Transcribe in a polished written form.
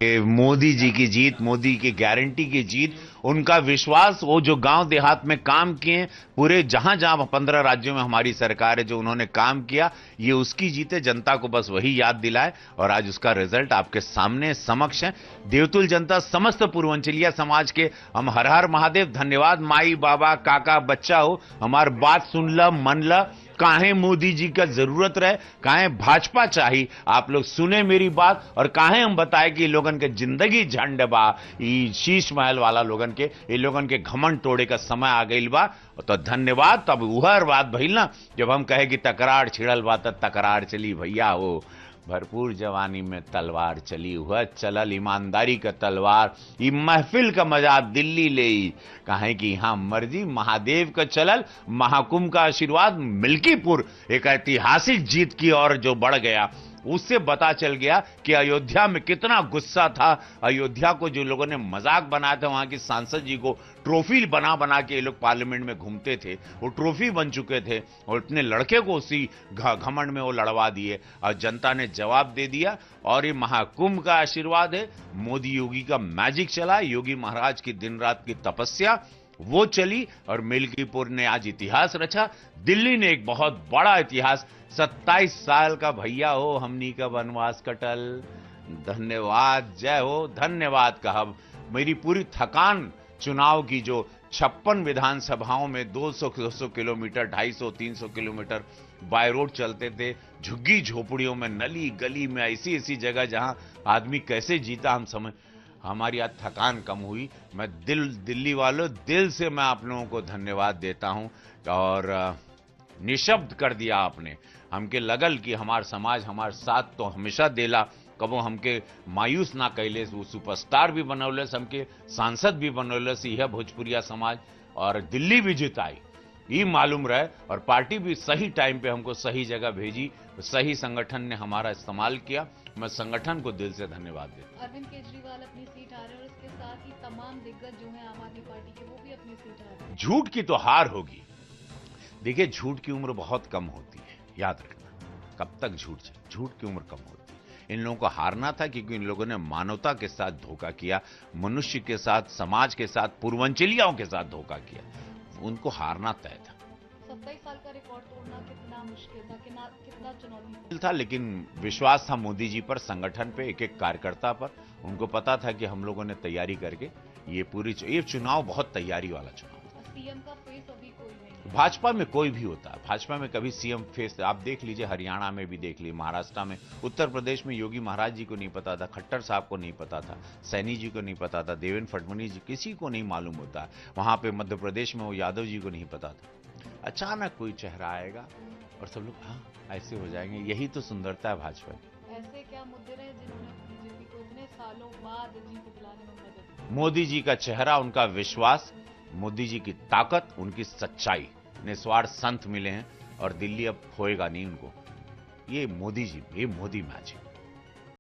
मोदी जी की जीत, मोदी की गारंटी की जीत, उनका विश्वास, वो जो गांव देहात में काम किए, पूरे जहां जहां 15 राज्यों में हमारी सरकार है, जो उन्होंने काम किया, ये उसकी जीत है। जनता को बस वही याद दिलाए और आज उसका रिजल्ट आपके सामने समक्ष है। देवतुल जनता, समस्त पूर्वांचलिया समाज के हम हर हर महादेव, धन्यवाद। माई बाबा काका बच्चा हो, हमार बात सुन ल, मन ल, काहे मोदी जी का जरूरत रहे, काहे भाजपा चाहिए, आप लोग सुने मेरी बात। और काहे हम बताए कि लोगन के जिंदगी झंड बा, ई शीश महल वाला लोगन के, ये लोगन के घमंड तोड़े का समय आ गई बा। तो धन्यवाद। तब उहर बात भइल ना, जब हम कहे कि तकरार छिड़ल बा त तकरार चली भैया हो। भरपूर जवानी में तलवार चली, हुआ चलल ईमानदारी का तलवार। ई महफिल का मजा दिल्ली ले, कहे कि यहां मर्जी महादेव का चलल, महाकुंभ का आशीर्वाद। मिल्कीपुर एक ऐतिहासिक जीत की ओर जो बढ़ गया, उससे पता चल गया कि अयोध्या में कितना गुस्सा था। अयोध्या को जो लोगों ने मजाक बनाया था, वहां की सांसद जी को ट्रॉफी बना बना के ये लोग पार्लियामेंट में घूमते थे, वो ट्रॉफी बन चुके थे और इतने लड़के को उसी घमंड में वो लड़वा दिए और जनता ने जवाब दे दिया। और ये महाकुंभ का आशीर्वाद है, मोदी योगी का मैजिक चला, योगी महाराज की दिन रात की तपस्या वो चली और मिल्कीपुर ने आज इतिहास रचा। दिल्ली ने एक बहुत बड़ा इतिहास, 27 साल का भैया हो हमनी का वनवास कटल। धन्यवाद, जय हो, धन्यवाद कहा। मेरी पूरी थकान चुनाव की, जो 56 विधानसभाओं में 200 किलोमीटर, 250 300 किलोमीटर बाय रोड चलते थे, झुग्गी झोपड़ियों में, नली गली में, ऐसी ऐसी जगह जहां आदमी कैसे जीता हम समझ, हमारी आज थकान कम हुई। मैं दिल्ली वालों, दिल से मैं आप लोगों को धन्यवाद देता हूं। और निशब्द कर दिया आपने, हमके लगल कि हमार समाज हमार साथ तो हमेशा देला, कबो हमके मायूस ना कैले। वो सुपरस्टार भी बनौलस, हमके सांसद भी बनौलस, यह भोजपुरिया समाज। और दिल्ली भी जिताई, ये मालूम रहे। और पार्टी भी सही टाइम पे हमको सही जगह भेजी, सही संगठन ने हमारा इस्तेमाल किया। मैं संगठन को दिल से धन्यवाद देता हूं। अरविंद केजरीवाल अपनी सीट आ रहे हैं और इसके साथ ही तमाम दिग्गज जो हैं आम आदमी पार्टी के, वो भी अपनी सीट आ रहे हैं। झूठ की तो हार होगी। देखिए, झूठ की उम्र बहुत कम होती है, याद रखना। कब तक झूठ की उम्र कम होती है। इन लोगों को हारना था क्योंकि इन लोगों ने मानवता के साथ धोखा किया, मनुष्य के साथ, समाज के साथ, पूर्वांचलियों के साथ धोखा किया। उनको हारना तय था। 27 साल का रिकॉर्ड तोड़ना कितना मुश्किल था, कितना चुनौती था, लेकिन विश्वास था मोदी जी पर, संगठन पे, एक एक कार्यकर्ता पर। उनको पता था कि हम लोगों ने तैयारी करके ये चुनाव बहुत तैयारी वाला चुनाव। सीएम का फेस अभी कोई नहीं। भाजपा में कोई भी होता है, भाजपा में कभी सीएम फेस आप देख लीजिए, हरियाणा में भी देख लीजिए, महाराष्ट्र में, उत्तर प्रदेश में योगी महाराज जी को नहीं पता था, खट्टर साहब को नहीं पता था, सैनी जी को नहीं पता था, देवेंद्र फडणवीस जी, किसी को नहीं मालूम होता। वहां पे मध्य प्रदेश में वो यादव जी को नहीं पता था। अचानक कोई चेहरा आएगा और सब लोग हाँ ऐसे हो जाएंगे। यही तो सुंदरता है भाजपा की। ऐसे क्या मुद्दे रहे जिन्होंने बीजेपी को इतने सालों बाद जीत दिलाने में मदद की? मोदी जी का चेहरा, उनका विश्वास, मोदी जी की ताकत, उनकी सच्चाई, निस्वार्थ संत मिले हैं और दिल्ली अब खोएगा नहीं उनको। ये मोदी जी, ये मोदी मैजिक।